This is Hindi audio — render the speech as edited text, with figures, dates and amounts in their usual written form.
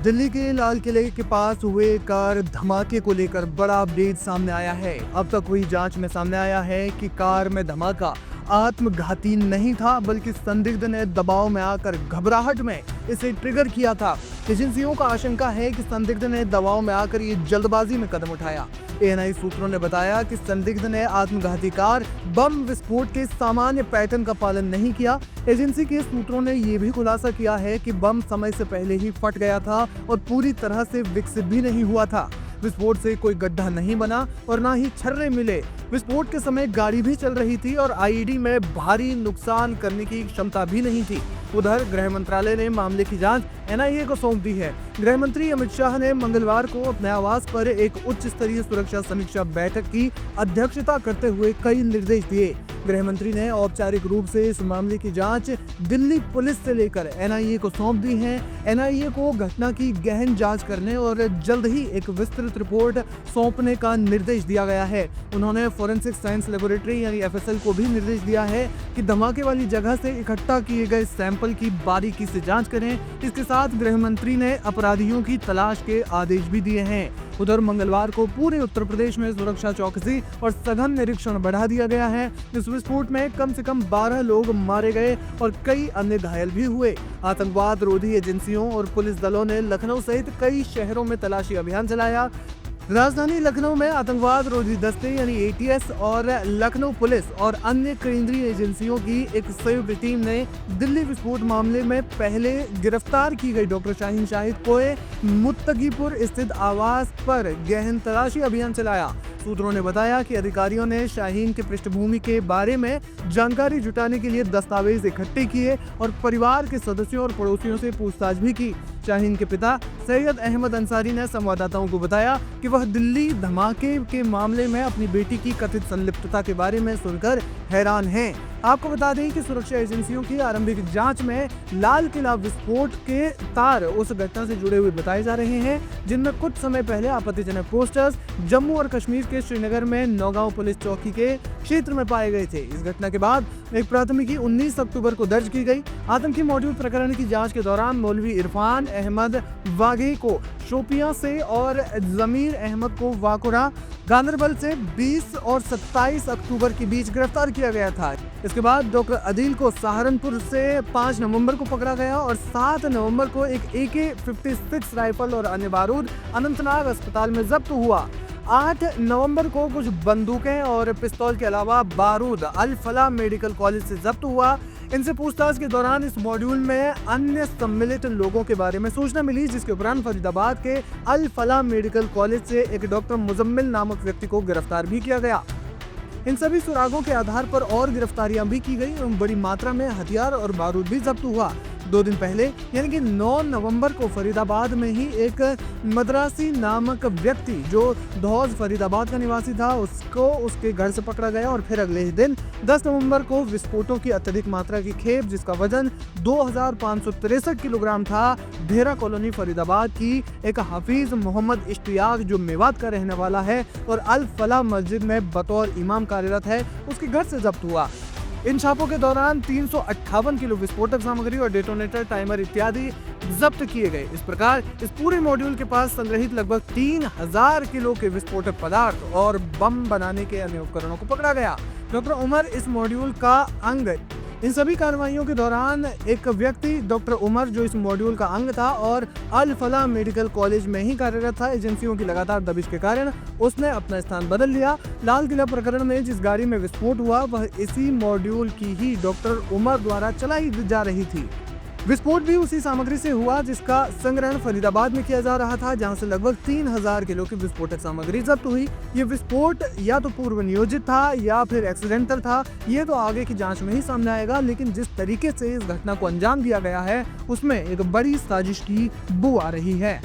दिल्ली के लाल किले के पास हुए कार धमाके को लेकर बड़ा अपडेट सामने आया है। अब तक हुई जांच में सामने आया है कि कार में धमाका आत्मघाती नहीं था, बल्कि संदिग्ध ने दबाव में आकर घबराहट में इसे ट्रिगर किया था। एजेंसियों का आशंका है कि संदिग्ध ने दबाव में आकर ये जल्दबाजी में कदम उठाया। एएनआई सूत्रों ने बताया कि संदिग्ध ने आत्मघाती कार बम विस्फोट के सामान्य पैटर्न का पालन नहीं किया। एजेंसी के सूत्रों ने यह भी खुलासा किया है कि बम समय से पहले ही फट गया था और पूरी तरह से विकसित भी नहीं हुआ था। विस्फोट से कोई गड्ढा नहीं बना और ना ही छर्रे मिले। विस्फोट के समय गाड़ी भी चल रही थी और आईईडी में भारी नुकसान करने की क्षमता भी नहीं थी। उधर गृह मंत्रालय ने मामले की जांच एनआईए को सौंप दी है। गृह मंत्री अमित शाह ने मंगलवार को अपने आवास पर एक उच्च स्तरीय सुरक्षा समीक्षा बैठक की अध्यक्षता करते हुए कई निर्देश दिए। गृह मंत्री ने औपचारिक रूप से इस मामले की जांच दिल्ली पुलिस से लेकर एनआईए को सौंप दी है। एनआईए को घटना की गहन जांच करने और जल्द ही एक विस्तृत रिपोर्ट सौंपने का निर्देश दिया गया है। उन्होंने फोरेंसिक साइंस लेबोरेटरी यानी एफएसएल को भी निर्देश दिया है कि धमाके वाली जगह से इकट्ठा किए गए सैंपल की बारीकी से जांच करें। इसके साथ गृह मंत्री ने अपराधियों की तलाश के आदेश भी दिए हैं। उधर मंगलवार को पूरे उत्तर प्रदेश में सुरक्षा चौकसी और सघन निरीक्षण बढ़ा दिया गया है। इस विस्फोट में कम से कम 12 लोग मारे गए और कई अन्य घायल भी हुए। आतंकवाद रोधी एजेंसियों और पुलिस दलों ने लखनऊ सहित कई शहरों में तलाशी अभियान चलाया। राजधानी लखनऊ में आतंकवाद रोधी दस्ते यानी एटीएस और लखनऊ पुलिस और अन्य केंद्रीय एजेंसियों की एक संयुक्त टीम ने दिल्ली विस्फोट मामले में पहले गिरफ्तार की गई डॉक्टर शाहीन शाहिद कोए मुत्तकीपुर स्थित आवास पर गहन तलाशी अभियान चलाया। सूत्रों ने बताया कि अधिकारियों ने शाहीन के पृष्ठभूमि के बारे में जानकारी जुटाने के लिए दस्तावेज इकट्ठे किए और परिवार के सदस्यों और पड़ोसियों से पूछताछ भी की। शाहीन के पिता सैयद अहमद अंसारी ने संवाददाताओं को बताया कि वह दिल्ली धमाके के मामले में अपनी बेटी की कथित संलिप्तता के बारे में सुनकर हैरान हैं। आपको बता दें कि सुरक्षा एजेंसियों की आरंभिक जांच में लाल किला विस्फोट के तार उस घटना से जुड़े हुए बताए जा रहे हैं, जिनमें कुछ समय पहले आपत्तिजनक पोस्टर्स जम्मू और कश्मीर के श्रीनगर में नौगांव पुलिस चौकी के क्षेत्र में पाए गए थे। इस घटना के बाद एक प्राथमिकी 19 अक्टूबर को दर्ज की गई। आतंकी मॉड्यूल प्रकरण की जांच के दौरान मौलवी इरफान अहमद वाघे को शोपियां से और जमीर अहमद को वाकुड़ा गांदरबल से 20 और 27 अक्टूबर के बीच गिरफ्तार किया गया था। इसके बाद डॉक्टर अदील को सहारनपुर से 5 नवंबर को पकड़ा गया और 7 नवंबर को एक AK-56 राइफल और अन्य बारूद अनंतनाग अस्पताल में जब्त हुआ। 8 नवंबर को कुछ बंदूकें और पिस्तौल के अलावा बारूद अल फलाह मेडिकल कॉलेज से जब्त हुआ। इनसे पूछताछ के दौरान इस मॉड्यूल में अन्य सम्मिलित लोगों के बारे में सूचना मिली, जिसके उपरांत फरीदाबाद के अल फलाह मेडिकल कॉलेज से एक डॉक्टर मुजम्मिल नामक व्यक्ति को गिरफ्तार भी किया गया। इन सभी सुरागों के आधार पर और गिरफ्तारियां भी की गई और बड़ी मात्रा में हथियार और बारूद भी जब्त हुआ। 2 दिन पहले यानी कि 9 नवंबर को फरीदाबाद में ही एक मद्रासी नामक व्यक्ति जो धौज फरीदाबाद का निवासी था उसको उसके घर से पकड़ा गया और फिर अगले ही दिन 10 नवंबर को विस्फोटों की अत्यधिक मात्रा की खेप जिसका वजन 2563 किलोग्राम था, ढेरा कॉलोनी फरीदाबाद की एक हाफिज मोहम्मद इश्तियाक जो मेवात का रहने वाला है और अल फलाह मस्जिद में बतौर इमाम कार्यरत है, उसके घर से जब्त हुआ। इन छापों के दौरान 358 किलो विस्फोटक सामग्री और डेटोनेटर, टाइमर इत्यादि जब्त किए गए। इस प्रकार इस पूरे मॉड्यूल के पास संग्रहित लगभग 3000 किलो के विस्फोटक पदार्थ और बम बनाने के अन्य उपकरणों को पकड़ा गया। डॉक्टर उमर इस मॉड्यूल का अंग। इन सभी कार्रवाइयों के दौरान एक व्यक्ति डॉक्टर उमर जो इस मॉड्यूल का अंग था और अल फलाह मेडिकल कॉलेज में ही कार्यरत था, एजेंसियों की लगातार दबिश के कारण उसने अपना स्थान बदल लिया। लाल किला प्रकरण में जिस गाड़ी में विस्फोट हुआ वह इसी मॉड्यूल की ही डॉक्टर उमर द्वारा चलाई जा रही थी। विस्फोट भी उसी सामग्री से हुआ जिसका संग्रहण फरीदाबाद में किया जा रहा था, जहां से लगभग 3000 किलो की विस्फोटक सामग्री जब्त हुई। ये विस्फोट या तो पूर्व नियोजित था या फिर एक्सीडेंटल था, ये तो आगे की जांच में ही सामने आएगा, लेकिन जिस तरीके से इस घटना को अंजाम दिया गया है उसमें एक बड़ी साजिश की बू आ रही है।